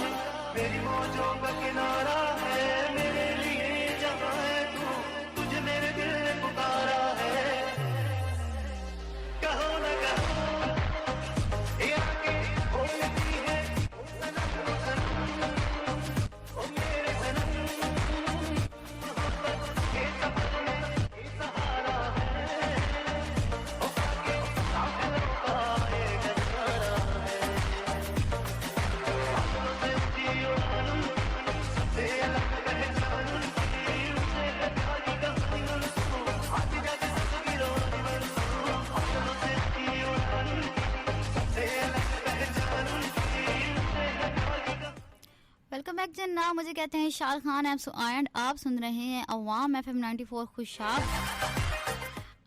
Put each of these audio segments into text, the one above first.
है मेरी मौजों का किनारा है, मेरे लिए जहाँ है तू, तुझे मेरे दिल ने पुकारा है। कहो न कहो ये आके बोलती है सनम सनम, ओ मेरे सनम, मोहब्बत के सफर में ये सहारा है, ओ आके साथियों का एक नजारा है। आंखों से जियो से अलग पहचान की, उसे लगानी कहानी सुनो, आज जाके तस्वीरों की बरसों, आंखों से जियो से अलग पहचान की, उसे लगानी वेलकम बैक जन्ना, मुझे कहते हैं शाल खान एंड आप सुन रहे हैं अवाम FM 94 खुशाब।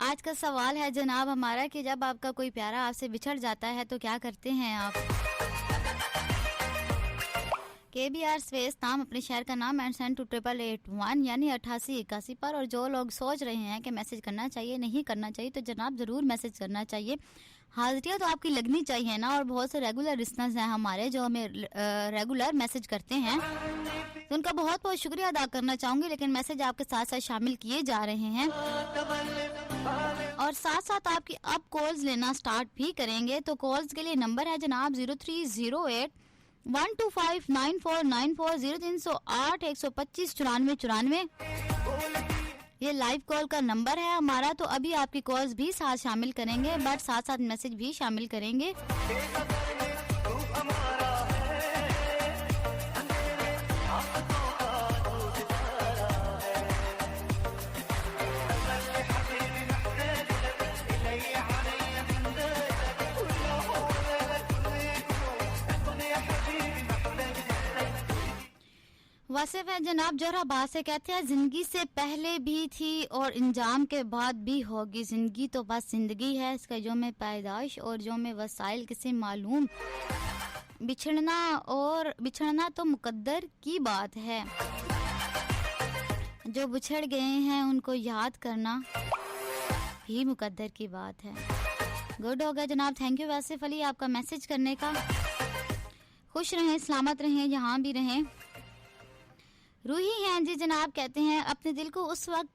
आज का सवाल है जनाब हमारा कि जब आपका कोई प्यारा आपसे बिछड़ जाता है तो क्या करते हैं आप। KBR स्पेस नाम अपने शहर का नाम एंड सेंड टू 8881 यानी 8881 पर। और जो लोग सोच रहे हैं कि मैसेज करना चाहिए नहीं करना चाहिए तो जनाब ज़रूर मैसेज करना चाहिए। हाजिरिया तो आपकी लगनी चाहिए ना। और बहुत से रेगुलर लिसनर्स हैं हमारे जो हमें रेगुलर मैसेज करते हैं, तो उनका बहुत बहुत शुक्रिया अदा करना चाहूँगी। लेकिन मैसेज आपके साथ साथ शामिल किए जा रहे हैं और साथ साथ आपकी अब कॉल्स लेना स्टार्ट भी करेंगे। तो कॉल्स के लिए नंबर है जनाब 0308 1259494 0308 125 94 ये लाइव कॉल का नंबर है हमारा। तो अभी आपकी कॉल्स भी साथ शामिल करेंगे, बट साथ साथ मैसेज भी शामिल करेंगे। वासिफ है जनाब जोराबाद से, कहते हैं जिंदगी से पहले भी थी और इंजाम के बाद भी होगी। जिंदगी तो बस जिंदगी है, इसका जो में पैदाइश और जो में वसाइल किसे मालूम। बिछड़ना तो मुकद्दर की बात है, जो बिछड़ गए हैं उनको याद करना भी मुकद्दर की बात है। गुड हो गया जनाब, थैंक यू वासिफ अली आपका मैसेज करने का। खुश रहें, सलामत रहें, जहाँ भी रहें। रूही हैं जी जनाब, कहते हैं अपने दिल को उस वक्त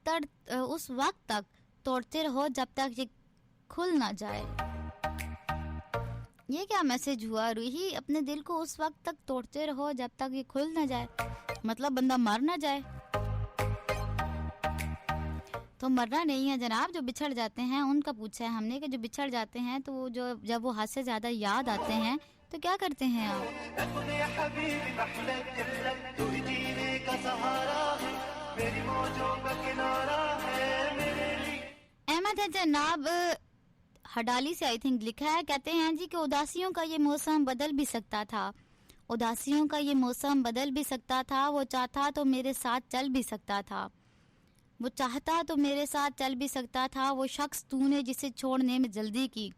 तक तोड़ते रहो जब तक ये खुल ना जाए। ये क्या मैसेज हुआ रूही? अपने दिल को उस वक्त तक तोड़ते रहो जब तक ये खुल ना जाए, मतलब बंदा मर ना जाए। तो मरना नहीं है जनाब, जो बिछड़ जाते हैं उनका पूछा है हमने कि जो बिछड़ जाते हैं तो वो जो जब वो हद से ज्यादा याद आते हैं तो क्या करते हैं आप? अहमद है जनाब हडाली से आई थिंक लिखा है, कहते हैं जी कि उदासियों का ये मौसम बदल भी सकता था, उदासियों का ये मौसम बदल भी सकता था। वो चाहता तो मेरे साथ चल भी सकता था, वो चाहता तो मेरे साथ चल भी सकता था। वो शख्स तूने जिसे छोड़ने में जल्दी की,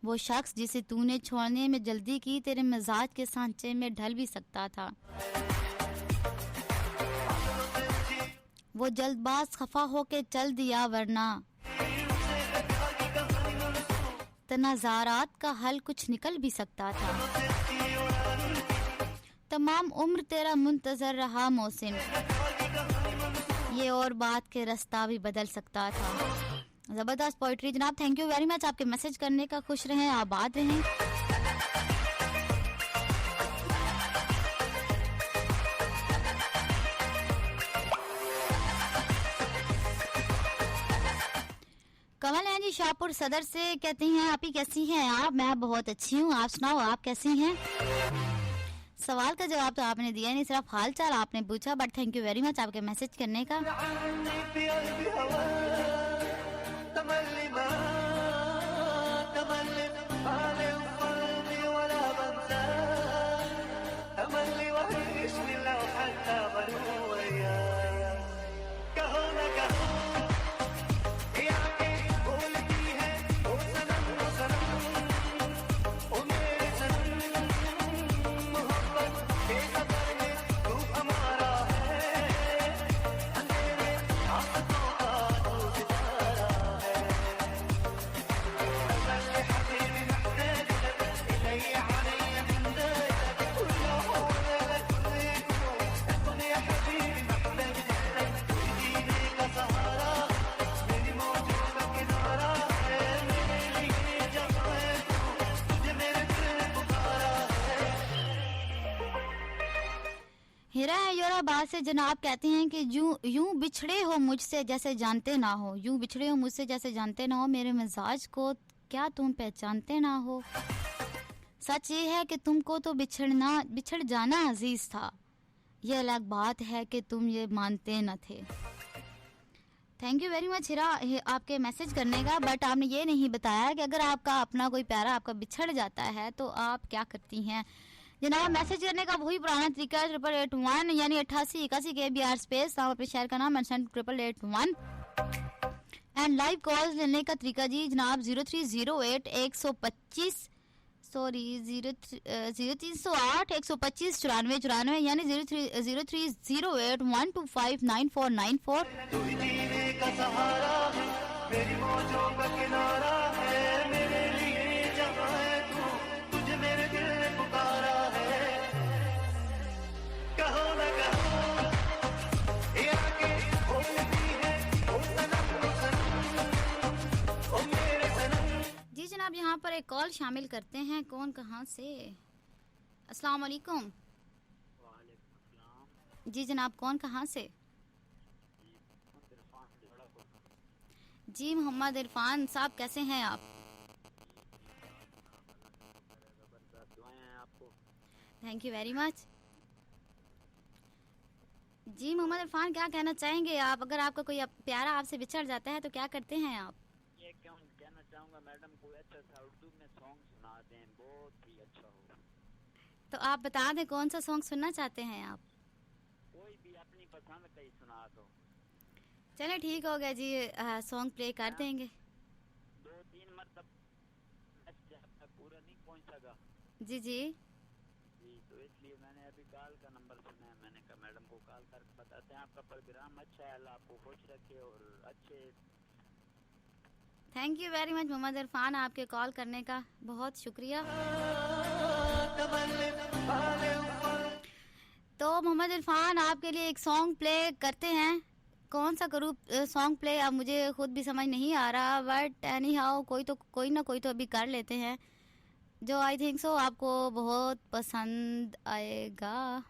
वो शख्स जिसे तूने छोड़ने में जल्दी की, तेरे मिजाज के सांचे में ढल भी सकता था। वो जल्दबाज खफा होके चल दिया, वरना तनाज़ारात का हल कुछ निकल भी सकता था। तमाम उम्र तेरा मुंतजर रहा मोहसिन, ये और बात के रास्ता भी बदल सकता था। जबरदस्त पोइट्री जनाब, थैंक यू वेरी मच आपके मैसेज करने का। खुश रहें, आबाद रहें। कमल हैं जी शाहपुर सदर से, कहते हैं आप ही कैसी हैं आप? मैं बहुत अच्छी हूँ, आप सुनाओ आप कैसी हैं? सवाल का जवाब तो आपने दिया नहीं, सिर्फ हाल चाल आपने पूछा, but thank you very much आपके मैसेज करने का। हीरा है योराबाद से जनाब कहते हैं कि यूं बिछड़े हो मुझसे जैसे जानते ना हो, यूं बिछड़े हो मुझसे जैसे जानते ना हो, मेरे मिजाज को क्या तुम पहचानते ना हो। सच ये है कि तुमको तो बिछड़ जाना अजीज था, ये अलग बात है कि तुम ये मानते न थे। थैंक यू वेरी मच हीरा आपके मैसेज करने का, बट आपने ये नहीं बताया कि अगर आपका अपना कोई प्यारा आपका बिछड़ जाता है तो आप क्या करती हैं। जनाब मैसेज करने का वही पुराना तरीका है, 8881 यानी 8881 के BR स्पेस, नाम अपने शहर का नाम मेंशन 8881 एंड लाइव कॉल्स लेने का तरीका जी जनाब 0308 125 सॉरी 0308 125 94 यानी 0308 125 9494। तू ही जीने का सहारा है, मेरी मौजों का किनारा है, मेरे लिए जहाँ है तू, तुझे मेरे दिल ने पुकारा है। कहो न कहो ये आके बोलती है ओ सनम ओ सनम ओ मेरे सनम। जी जनाब यहाँ पर एक कॉल शामिल करते हैं, कौन कहाँ से। अस्सलाम वालेकुम। जी जनाब कौन कहाँ से। जी मोहम्मद इरफान साहब कैसे हैं आप। Thank you very much. जी मोहम्मद इरफान क्या कहना चाहेंगे आप, अगर आपका कोई प्यारा आपसे बिछड़ जाता है तो क्या करते हैं आप। ये क्यों कहना चाहूँगा मैडम, कोई अच्छा सा उर्दू में सॉन्ग सुना दें, बहुत ही अच्छा हो। तो आप बता दें कौन सा सॉन्ग सुनना चाहते हैं आप। कोई भी अपनी पसंद का ही सुना दो। चले ठीक हो गया जी, सॉन्ग प्ले कर देंगे। 2-3 मरतब पूरा नहीं पहुँच सका जी जी जी, तो इसलिए मैंने अभी कॉल का नंबर सुना है, मैंने कहा मैडम को कॉल करके बताते हैं। आपका प्रोग्राम अच्छा है, अल्लाह आपको खुश रखे और अच्छे। Thank you very much Mohammad Irfan, आपके कॉल करने का बहुत शुक्रिया। तो मोहम्मद इरफान आपके लिए एक सॉन्ग प्ले करते हैं, कौन सा करूँ सॉन्ग प्ले, अब मुझे खुद भी समझ नहीं आ रहा, बट एनी हाउ कोई ना कोई तो अभी कर लेते हैं जो आई थिंक सो आपको बहुत पसंद आएगा।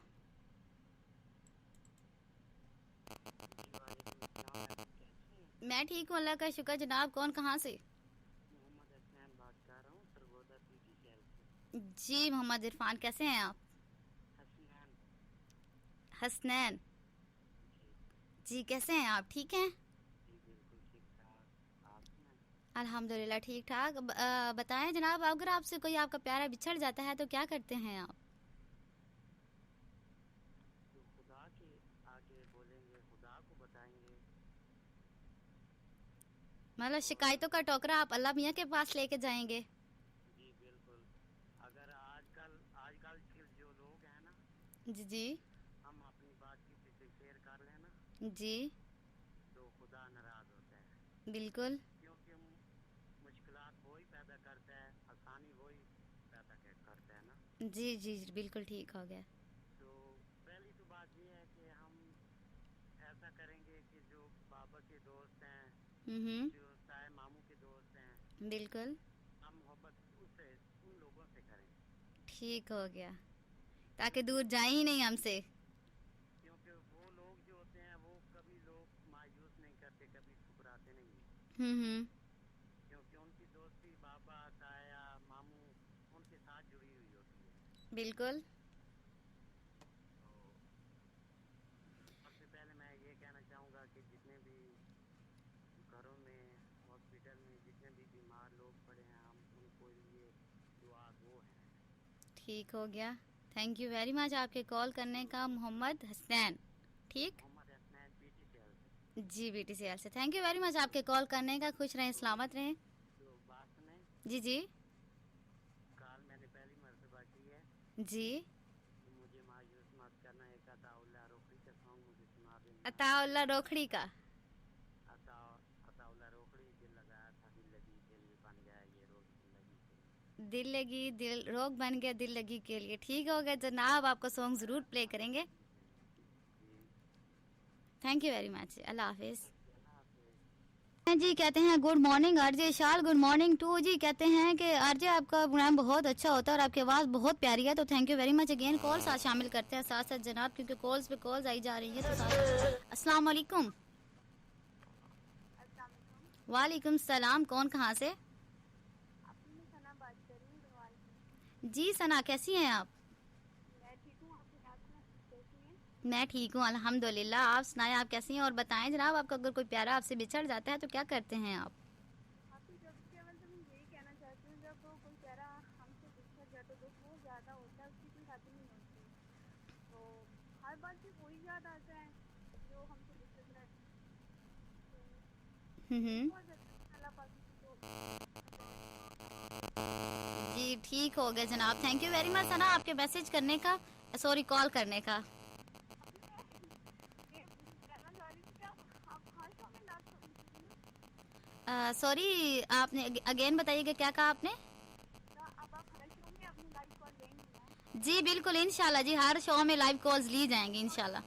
मैं ठीक हूँ अल्लाह का शुक्र। जनाब कौन कहाँ से। मोहम्मद हसनैन बात कर रहा हूँ सरगोदा पीटी शहर से। जी मोहम्मद इरफान कैसे हैं आप। हसनैन जी कैसे हैं आप, ठीक हैं। बिल्कुल ठीक ठाक, आप सुनाएं। अल्हम्दुलिल्लाह ठीक ठाक। बताएं जनाब, अगर आपसे कोई आपका प्यारा बिछड़ जाता है तो क्या करते हैं आप। तो खुदा के आगे बोलेंगे, खुदा को बताएंगे। मतलब शिकायतों का टोकरा आप अल्लाह मियाँ के पास लेके जाएंगे। जी बिल्कुल। अगर आजकल के जो लोग हैं ना, जी जी हम अपनी बात किसी से शेयर कर लेना जी तो खुदा नाराज होता है, बिल्कुल क्योंकि मुश्किलात वही पैदा करता है, आसानी वही पैदा करता है ना। जी जी बिल्कुल ठीक हो गया। तो पहली तो बात ये है कि हम ऐसा करेंगे कि जो बाबा के दोस्त हैं, जो साए मामू के दोस्त हैं, बिल्कुल हम मोहब्बत उससे उन लोगों से करें, ठीक हो गया, ताकि दूर जाए ही नहीं हमसे। क्योंकि वो लोग जो होते हैं वो कभी लोग मायूस नहीं करते, कभी ठुकराते नहीं हैं, क्योंकि उनकी दोस्ती बाबा ताया मामू उनके साथ जुड़ी हुई होती है। बिल्कुल सबसे पहले मैं ये कहना चाहूँगा कि जितने भी घरों में हॉस्पिटल में जितने भी बीमार लोग पड़े हैं, हम उनको लिए दुआ गो हैं। ठीक हो गया। थैंक यू वेरी मच आपके कॉल करने का मोहम्मद हसनैन। ठीक मोहम्मद हसनैन पीटी से। जी BTCL से थैंक यू वेरी मच आपके कॉल करने का, खुश रहें सलामत रहें। तो बात सुने, जी जी कॉल मैंने पहली मरतबा की है, जी तो मुझे मायूस मत करना। एक अताउल्ला रोकड़ी का सॉन्ग मुझे सुना देना। अताउल्ला रोखड़ी का। अताउल्ला रोकड़ी, दिल लगाया था दिल लगी के लिए, बन गया ये रोग दिल लगी के लिए। दिल लगी दिल रोग बन गया दिल लगी के लिए। ठीक हो गया जनाब, आपका सॉन्ग ज़रूर प्ले करेंगे। थैंक यू वेरी मच, अल्लाह हाफिज़। जी कहते हैं good morning RJ Shaal, good morning to जी। कहते हैं कि आरजे आपका प्रोग्राम बहुत अच्छा होता है और आपकी आवाज़ बहुत प्यारी है, तो thank you very much again. Call साथ शामिल करते हैं साथ साथ जनाब, क्योंकि कॉल्स पे कॉल्स आई जा रही है। तो साथ अस्सलाम वालेकुम। वालेकुम सलाम, कौन कहाँ से? जी सना, कैसी हैं आप? मैं ठीक हूँ अल्हम्दुलिल्लाह। आप सुनाएं, आप कैसी हैं? और बताएं जनाब, आपका अगर कोई प्यारा आपसे बिछड़ जाता है तो क्या करते हैं आप? जी ठीक हो गया जनाब, थैंक यू वेरी मच सना आपके मैसेज करने का, सॉरी कॉल करने का। सॉरी आपने अगेन बताइएगा, क्या कहा आपने? जी बिल्कुल इंशाल्लाह जी, हर शो में लाइव कॉल्स ली जाएंगी इंशाल्लाह।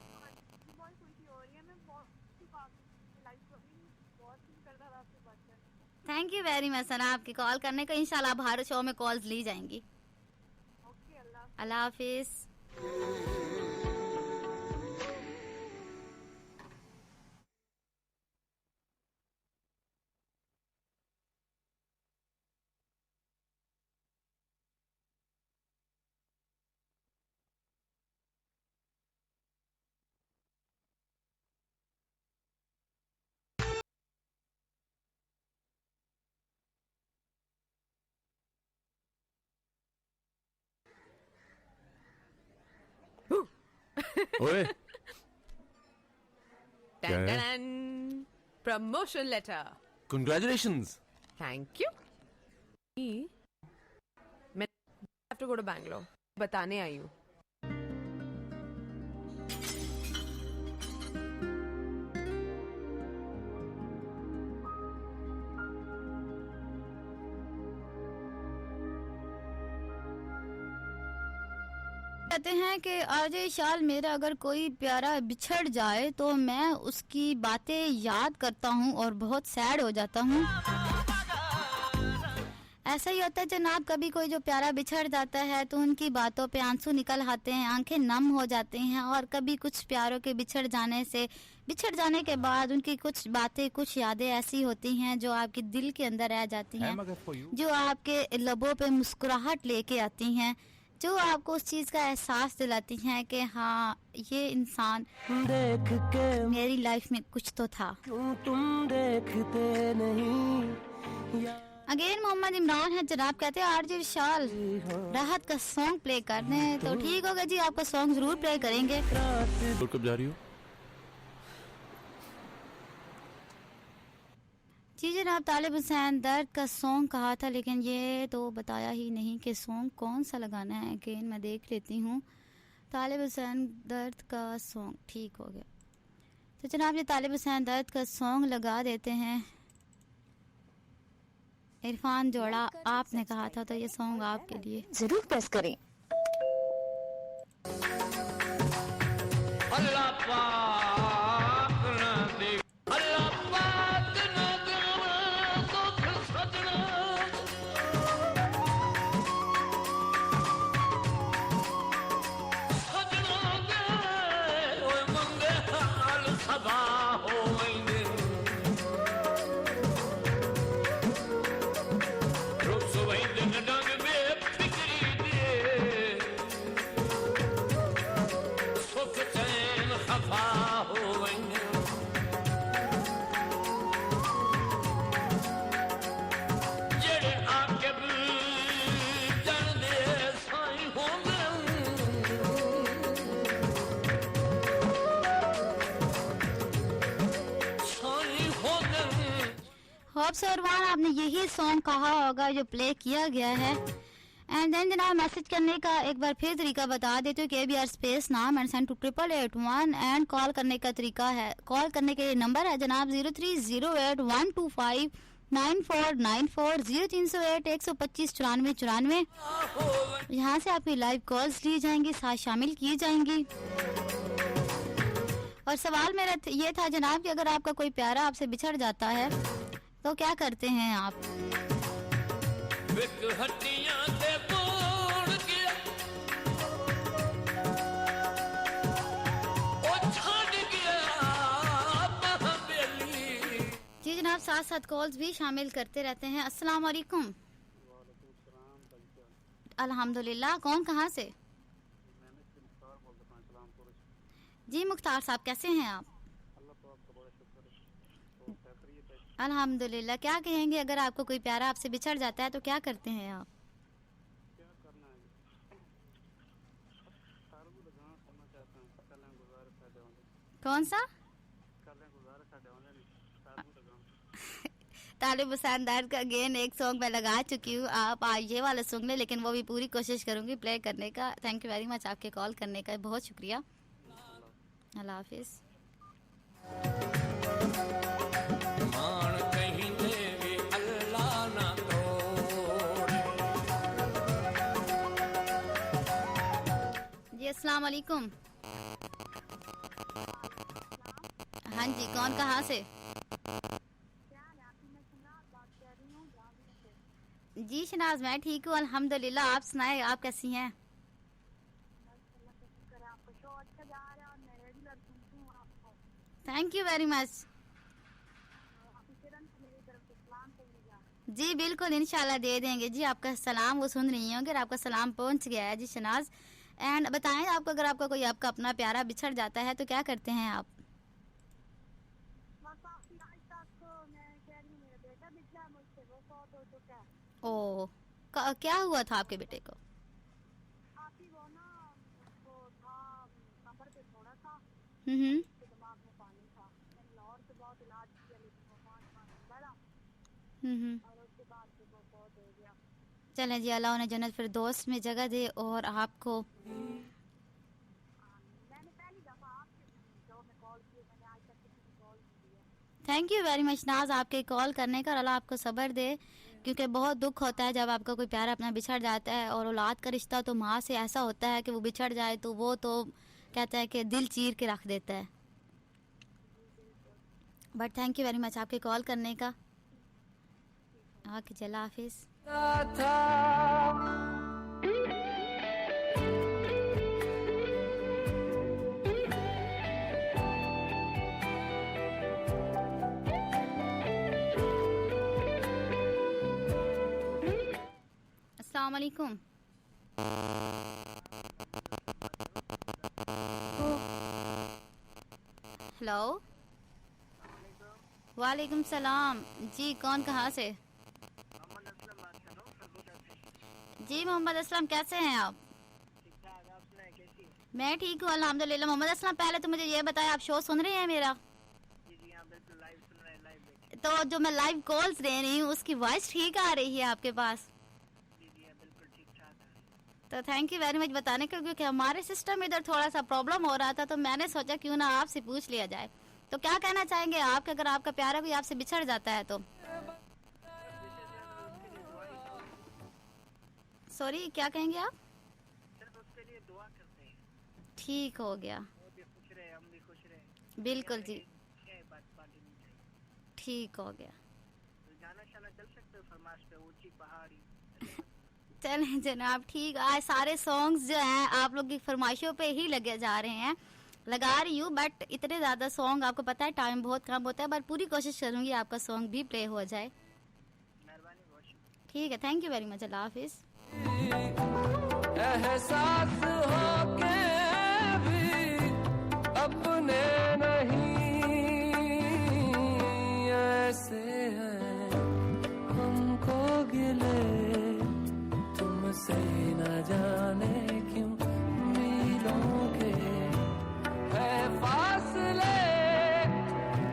थैंक यू वेरी मच सना आपकी कॉल करने का, इंशाल्लाह हर शो में कॉल्स ली जाएंगी। अल्लाह हाफिज। ओए promotion letter. Congratulations. Thank you. मैं have to go to Bangalore, बताने आई हूँ। कहते हैं कि आरजे शाल, मेरा अगर कोई प्यारा बिछड़ जाए तो मैं उसकी बातें याद करता हूँ और बहुत सैड हो जाता हूँ। ऐसा ही होता है जनाब, कभी कोई जो प्यारा बिछड़ जाता है तो उनकी बातों पे आंसू निकल आते हैं, आंखें नम हो जाती हैं। और कभी कुछ प्यारों के बिछड़ जाने के बाद उनकी कुछ बातें, कुछ यादें ऐसी होती हैं जो आपके दिल के अंदर रह जाती हैं, जो आपके लबों पे मुस्कुराहट लेके आती हैं, जो आपको उस चीज का एहसास दिलाती हैं कि हाँ ये इंसान देख के मेरी लाइफ में कुछ तो था। तुम देखते नहीं। अगेन मोहम्मद इमरान है जनाब, कहते हैं आरजे शाल राहत का सॉन्ग प्ले करने, तो ठीक होगा जी, आपका सॉन्ग जरूर प्ले करेंगे। कब जा रही हो? जी जनाब, तालिब हुसैन दर्द का सॉन्ग कहा था, लेकिन ये तो बताया ही नहीं कि सॉन्ग कौन सा लगाना है। अगेन मैं देख लेती हूँ, तालिब हुसैन दर्द का सॉन्ग, ठीक हो गया। तो जनाब ये तालिब हुसैन दर्द का सॉन्ग लगा देते हैं। इरफान जोड़ा आपने कहा था, तो ये सॉन्ग आपके लिए जरूर प्रेस करें। अल्लाह पाक ना दे, अल्लाह पाक ना दे दुख सजना, सजना दे ओए मंगे हाल सबा होइंदे, रुक सुबह दिन डंग में फिक्री दे, सुख चैन खफा होइंदे, जेड़े आके जन दे साईं होंदे, साईं होंदे। होप सो अरमान आपने यही सॉन्ग कहा होगा जो प्ले किया गया है। एंड देन जनाब मैसेज करने का एक बार फिर तरीका बता देते हो कि ABR स्पेस नाम and send to 8881 and call करने का तरीका है, कॉल करने के नंबर है जनाब 0308 125 9494 0308 125 94 94। यहाँ से आपकी लाइव कॉल्स ली जाएंगी, साथ शामिल की जाएंगी। और सवाल मेरा ये था जनाब कि अगर आपका कोई प्यारा आपसे बिछड़ जाता है तो क्या करते हैं आप? जी जनाब, साथ साथ कॉल्स भी शामिल करते रहते हैं। अस्सलाम वालेकुम। अल्हम्दुलिल्लाह। कौन कहाँ से? जी मुख्तार साहब, कैसे हैं आप? अल्हम्दुलिल्लाह। क्या कहेंगे अगर आपको कोई प्यारा आपसे बिछड़ जाता है तो क्या करते हैं आप? कौन सा? तालिब हुसैनदार का अगेन एक सॉन्ग मैं लगा चुकी हूँ, आप ये वाला सुन लें, लेकिन वो भी पूरी कोशिश करूंगी प्ले करने का। थैंक यू वेरी मच आपके कॉल करने का, बहुत शुक्रिया। अल्लाह हाफिज। जी अस्सलाम वालेकुम। हाँ जी, कौन कहाँ से? जी शनाज, मैं ठीक हूँ अल्हम्दुलिल्लाह। आप सुनाए, आप कैसी हैं? Thank you very much. जी बिल्कुल, इंशाल्लाह दे देंगे जी। आपका सलाम वो सुन रही होंगे और आपका सलाम पहुंच गया है जी शनाज। एंड बताएं आपको, अगर आपका कोई आपका अपना प्यारा बिछड़ जाता है तो क्या करते हैं आप? ओ, क्या हुआ था आपके बेटे को? हम्म। हम्म। चलें जी, अल्लाह उन्हें जन्नत फिरदौस में जगह दे और आपको थैंक यू वेरी मच नाज आपके कॉल करने का। अल्लाह आपको सब्र दे, क्योंकि बहुत दुख होता है जब आपका कोई प्यारा अपना बिछड़ जाता है। और औलाद का रिश्ता तो माँ से ऐसा होता है कि वो बिछड़ जाए तो वो तो कहता है कि दिल चीर के रख देता है। But thank you very much आपके कॉल करने का। ओके, चला हाफिज। अस्सलाम वालेकुम। हेलो। वालेकुम सलाम जी, कौन कहाँ से? जी मोहम्मद असलम, कैसे हैं आप? मैं ठीक हूँ अल्हम्दुलिल्लाह। मोहम्मद असलम, पहले तो मुझे ये बताया, आप शो सुन रहे हैं मेरा? तो जो मैं लाइव कॉल्स दे रही हूँ उसकी वॉइस ठीक आ रही है आपके पास? तो थैंक यू वेरी मच बताने का, क्योंकि हमारे सिस्टम इधर थोड़ा सा प्रॉब्लम हो रहा था तो मैंने सोचा क्यों ना आपसे पूछ लिया जाए। तो क्या कहना चाहेंगे आप कि अगर आपका प्यारा भी आपसे बिछड़ जाता है तो? सॉरी, क्या कहेंगे आप? सिर्फ उसके लिए दुआ करते हैं। ठीक हो गया। वो भी खुश रहे, हम भी खुश रहे। बिल्कुल जी, बात बात नहीं चाहिए। ठीक हो गया। तो गाना शाना चल सकते हो फरमाइश पे, ऊंची पहाड़ी। चलें जनाब, ठीक। आज सारे सॉन्ग्स जो हैं आप लोग की फरमाइशों पे ही लगे जा रहे हैं, लगा रही हूँ। बट इतने ज्यादा सॉन्ग, आपको पता है टाइम बहुत कम होता है, बट पूरी कोशिश करूंगी आपका सॉन्ग भी प्ले हो जाए। मेहरबानी, बहुत शुक्रिया। ठीक है, थैंक यू वेरी मच। अल्लाह हाफिज। एहसास होके भी अपने नहीं ऐसे हैं हमको गिले तुमसे न जाने क्यों मिलों के है फासले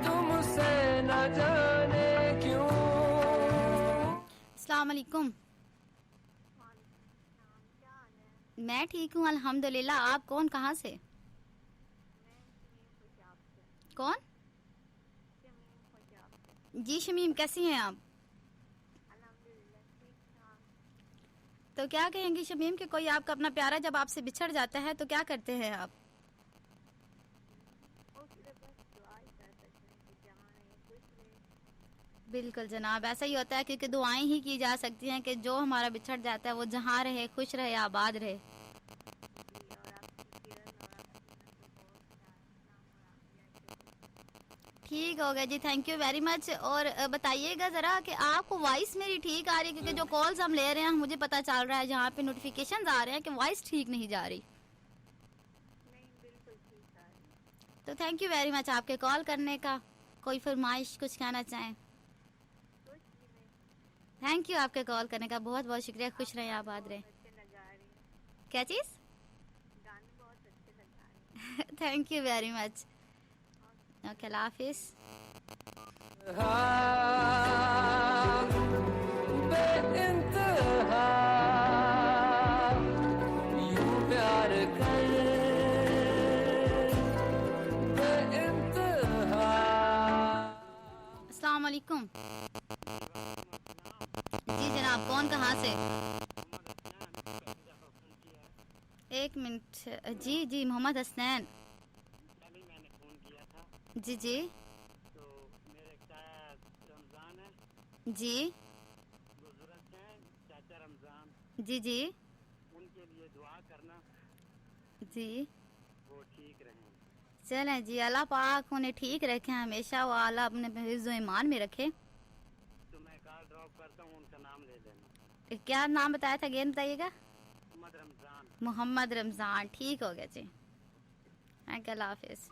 तुमसे न जाने क्यों। अस्सलाम वालेकुम। मैं ठीक हूँ अल्हम्दुलिल्लाह। आप कौन कहाँ से? कौन? जी शमीम, कैसी हैं आप? तो क्या कहेंगी शमीम कि कोई आपका अपना प्यारा जब आपसे बिछड़ जाता है तो क्या करते हैं आप? बिल्कुल जनाब, ऐसा ही होता है क्योंकि दुआएं ही की जा सकती हैं कि जो हमारा बिछड़ जाता है वो जहाँ रहे, खुश रहे, आबाद रहे। ठीक हो गया जी, थैंक यू वेरी मच। और बताइएगा ज़रा कि आपको वॉइस मेरी ठीक आ रही है, क्योंकि जो कॉल्स हम ले रहे हैं मुझे पता चल रहा है जहाँ पे नोटिफिकेशंस आ रहे हैं कि वॉइस ठीक नहीं जा रही। तो थैंक यू वेरी मच आपके कॉल करने का। कोई फरमाइश, कुछ कहना चाहें? थैंक यू आपके कॉल करने का, बहुत बहुत शुक्रिया। खुश रहें, आबाद रहें। क्या चीज़? Thank you very much. Okay, अल्लाह हाफिज़। बेइंतहा यूं प्यार करे बेइंतहा। अस्सलाम वालेकुम। जी जनाब, कौन कहाँ से? एक मिनट जी जी, मोहम्मद हसनैन। कल मैंने फ़ोन किया था, जी जी तो मेरे चाचा रमज़ान है, जी बुजुर्ग हैं चाचा रमज़ान, जी जी उनके लिए दुआ करना जी। वो ठीक रहें। चलें जी, अल्लाह पाक उन्हें ठीक रखे, हमेशा वो अल्लाह अपने हिफ्ज़ व ईमान में रखे। तो मैं कॉल ड्रॉप करता हूँ, उनका नाम ले लेना। क्या नाम बताया था, अगेन बताइएगा? मोहम्मद रमज़ान। मोहम्मद रमज़ान, ठीक हो गया जी। अल्लाह हाफिज़।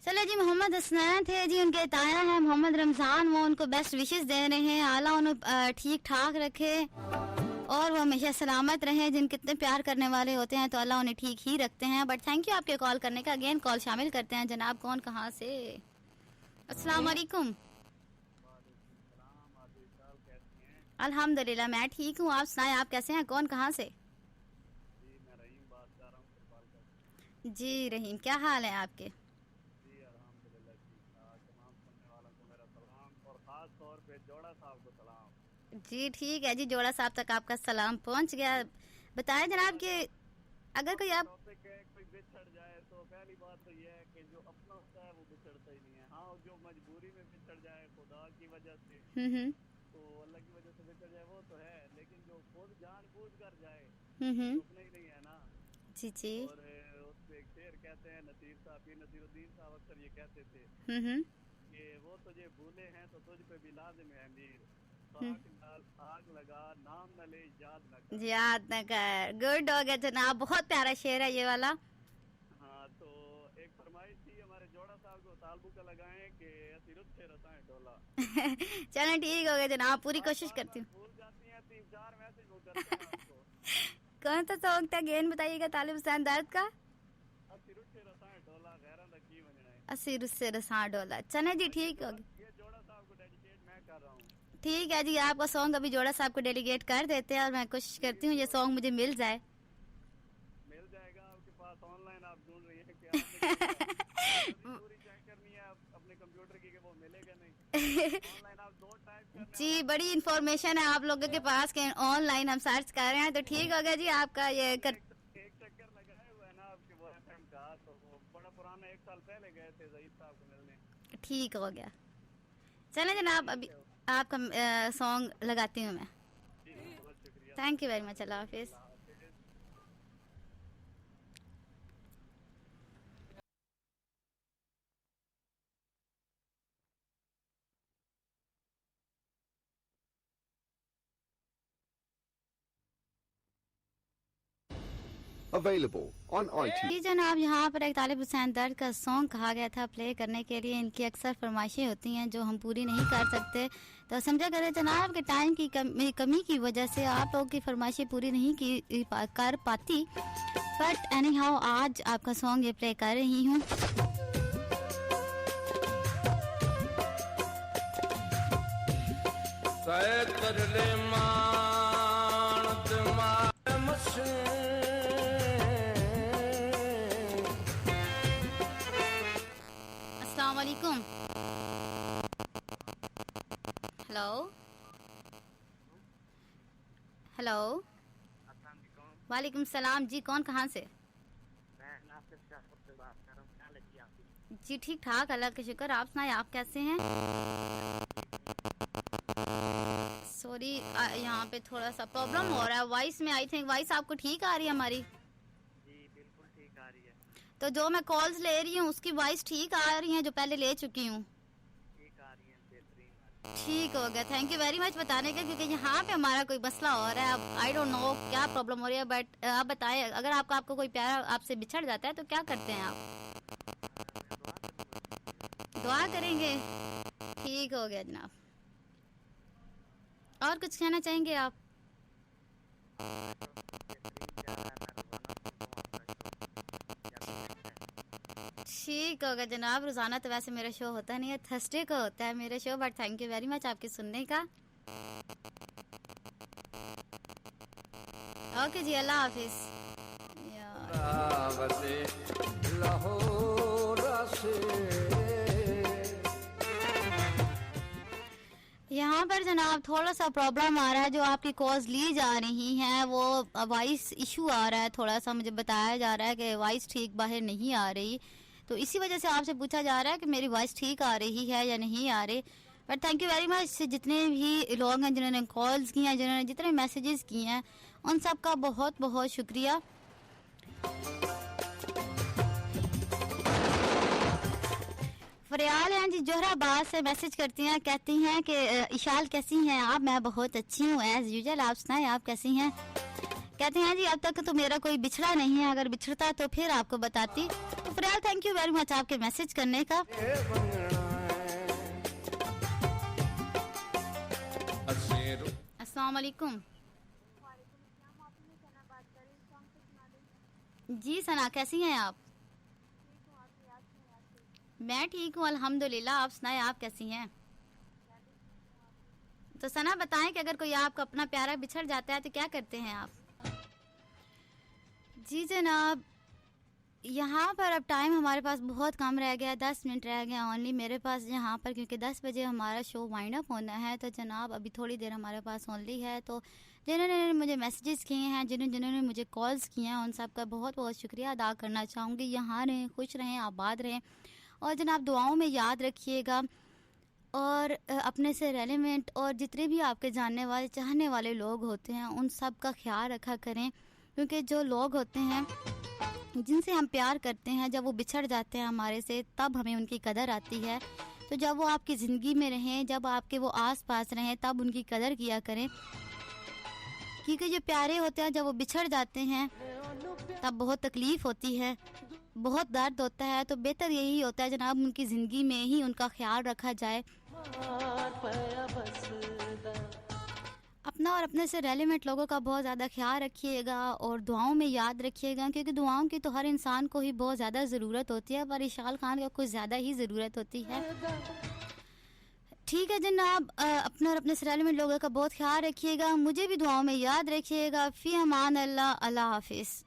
चले जी, मोहम्मद हसनैन थे जी, उनके ताया हैं मोहम्मद रमज़ान। वो उनको बेस्ट विशेस दे रहे हैं, आला उन्हें ठीक ठाक रखे और वो हमेशा सलामत रहें। जिन कितने प्यार करने वाले होते हैं तो अल्लाह उन्हें ठीक ही रखते हैं। बट थैंक यू आपके कॉल करने का। अगेन कॉल शामिल करते हैं जनाब, कौन कहाँ से? अस्सलाम वालेकुम। अल्हम्दुलिल्लाह मैं ठीक हूँ, आप सुनाएं, आप कैसे हैं? कौन कहाँ से? जी रहीम, क्या हाल है आपके? जी ठीक है जी, जोड़ा साहब तक आपका सलाम पहुंच गया। बताएं जनाब कि अगर कोई आप कोई बिछड़ जाए तो पहली बात तो ये है कि जो अपना होता है वो बिछड़ता ही नहीं है। हाँ, जो मजबूरी में बिछड़ जाए खुदा की वजह से, तो अल्लाह की वजह से बिछड़ जाए वो तो है, लेकिन जो खुद जानबूझ कर जाए रुकना ही नहीं है ना। जी जी। और उससे एक शेर कहते हैं, नसीरुद्दीन साहब अक्सर ये कहते थे कि वो तुझे भूले हैं तो तुझ पे भी लाजिम है अमीर, आग लगा नाम न ले याद न कर। गुड हो गया जनाब, बहुत प्यारा शेर है ये वाला। हाँ, तो एक फरमाइश थी हमारे जोड़ा साहब को तालबू का लगाएं कि असीरुत से रसाएं डोला। चलें ठीक हो गया जनाब, पूरी कोशिश करती हूँ। भूल जाती हैं, 3-4 मैसेज वो करते हैं आपको। कौन सा सॉन्ग था, गेन बताइएगा? तालिब हुसैन दर्द का असीरुत से रसाएं डोला गैरों दा की बनना है। असीरुत से रसां डोला। चलें जी ठीक हो गया। ये जोड़ा साहब को डेडिकेट मैं कर रहा हूँ। ठीक है जी, आपका सॉन्ग अभी जोड़ा साहब को डेलीगेट कर देते हैं और मैं कोशिश करती हूँ ये सॉन्ग मुझे मिल जाए। मिल जाएगा आपके पास, ऑनलाइन आप ढूंढ रही हैं कि आपने पूरी चेक करनी है अपने कंप्यूटर की कि वो मिलेगा नहीं। ऑनलाइन आप 2 टाइप करना जी, बड़ी इंफॉर्मेशन है आप लोगों के पास कि ऑनलाइन हम सर्च कर रहे हैं। तो ठीक हो गया जी, आपका ये एक चक्कर लगाए हुआ है ना आपके वो FM का, तो वो बड़ा पुराना 1 साल पहले गए थे ज़हीद साहब को मिलने। ठीक हो गया। चलें जनाब, अभी आपका सॉन्ग लगाती हूँ मैं। थैंक यू वेरी मच, अल्लाह हाफिज़। Available on iTunes. जी जनाब, यहाँ पर एक तालिब हुसैन दर्द का सॉन्ग कहा गया था प्ले करने के लिए। इनकी अक्सर फरमाइशें होती हैं जो हम पूरी नहीं कर सकते, तो समझा करें जनाब कि टाइम की कमी की वजह से आप लोगों की फरमाइशें पूरी नहीं कर पाती। बट एनी हाउ आज आपका सॉन्ग ये प्ले कर रही हूँ। अस्सलाम वालेकुम। Hello hello. वालेकुम सलाम जी, कौन कहाँ से? मैं नासिर शाहपुर से बात कर रहा हूँ। क्या लगी आपकी? जी ठीक ठाक, अल्लाह का शुक्र। आप सुनाए, आप कैसे हैं? सॉरी, यहाँ पे थोड़ा सा प्रॉब्लम हो रहा है वॉइस में। आई थिंक वॉइस आपको ठीक आ रही है हमारी? जी बिल्कुल ठीक आ रही है। तो जो मैं कॉल्स ले रही हूँ उसकी वॉइस ठीक आ रही है जो पहले ले चुकी हूँ? ठीक आ रही है, बेहतरीन। ठीक हो गया, थैंक यू वेरी मच बताने का, क्योंकि यहाँ पे हमारा कोई मसला हो रहा है। अब आई डोंट नो क्या प्रॉब्लम हो रही है, बट आप बताएं, अगर आपको कोई प्यारा आपसे बिछड़ जाता है तो क्या करते हैं आप? दुआ करेंगे। ठीक हो गया जनाब। और कुछ कहना चाहेंगे आप? ठीक होगा जनाब। रोजाना तो वैसे मेरा शो होता नहीं है, थर्सडे को होता है मेरा show, but thank you very much आपके सुनने का। ओके जी, अल्लाह हाफिज। यहाँ पर जनाब थोड़ा सा प्रॉब्लम आ रहा है, जो आपकी कॉल्स ली जा रही हैं वो वॉइस इशू आ रहा है थोड़ा सा। मुझे बताया जा रहा है कि वॉइस ठीक बाहर नहीं आ रही, तो इसी वजह से आपसे पूछा जा रहा है कि मेरी वॉइस ठीक आ रही है या नहीं आ रही। But thank you very much जितने भी लोग हैं जिन्होंने कॉल्स की हैं, जिन्होंने जितने मैसेजेस किए हैं, उन सब का बहुत बहुत शुक्रिया। फरियाल हैं जी, जोहराबाद से मैसेज करती हैं, कहती हैं कि इशाल कैसी हैं आप? मैं बहुत अच्छी हूँ एज यूजुअल, आप सुनाएं आप कैसी हैं? कहते हैं जी अब तक तो मेरा कोई बिछड़ा नहीं है, अगर बिछड़ता तो फिर आपको बताती। तो फरियाल थैंक यू वेरी मच आपके मैसेज करने का। अस्सलाम वालेकुम। जी सना, कैसी हैं आप? मैं ठीक हूँ अल्हम्दुलिल्लाह, आप सुनाएं आप कैसी हैं? तो सना बताएं कि अगर कोई आपका अपना प्यारा बिछड़ जाता है तो क्या करते हैं आप? जी जनाब, यहाँ पर अब टाइम हमारे पास बहुत कम रह गया, 10 मिनट रह गया ओनली मेरे पास यहाँ पर, क्योंकि 10 बजे हमारा शो वाइंड अप होना है। तो जनाब अभी थोड़ी देर हमारे पास ओनली है। तो जिन्होंने मुझे मैसेजेस किए हैं, जिन्होंने मुझे कॉल्स किए हैं, उन सब का बहुत बहुत शुक्रिया अदा करना चाहूँगी। यहाँ रहें, खुश रहें, आबाद रहें, और जनाब दुआओं में याद रखिएगा, और अपने से रेलेवेंट और जितने भी आपके जानने वाले चाहने वाले लोग होते हैं उन सब का ख्याल रखा करें, क्योंकि जो लोग होते हैं जिनसे हम प्यार करते हैं, जब वो बिछड़ जाते हैं हमारे से, तब हमें उनकी कदर आती है। तो जब वो आपकी ज़िंदगी में रहें, जब आपके वो आस पास रहें, तब उनकी कदर किया करें, क्योंकि जो प्यारे होते हैं जब वो बिछड़ जाते हैं तब बहुत तकलीफ़ होती है, बहुत दर्द होता है। तो बेहतर यही होता है जनाब उनकी ज़िंदगी में ही उनका ख्याल रखा जाए, अपना और अपने से रेलेवेंट लोगों का बहुत ज़्यादा ख्याल रखिएगा, और दुआओं में याद रखिएगा, क्योंकि दुआओं की तो हर इंसान को ही बहुत ज़्यादा ज़रूरत होती है, पर इशाल खान को कुछ ज़्यादा ही ज़रूरत होती है। ठीक है जनाब, अपने और अपने से रेलेवेंट लोगों का बहुत ख्याल रखिएगा, मुझे भी दुआओं में याद रखिएगा। फ़ी अमान अल्लाह, अल्लाह हाफिज़।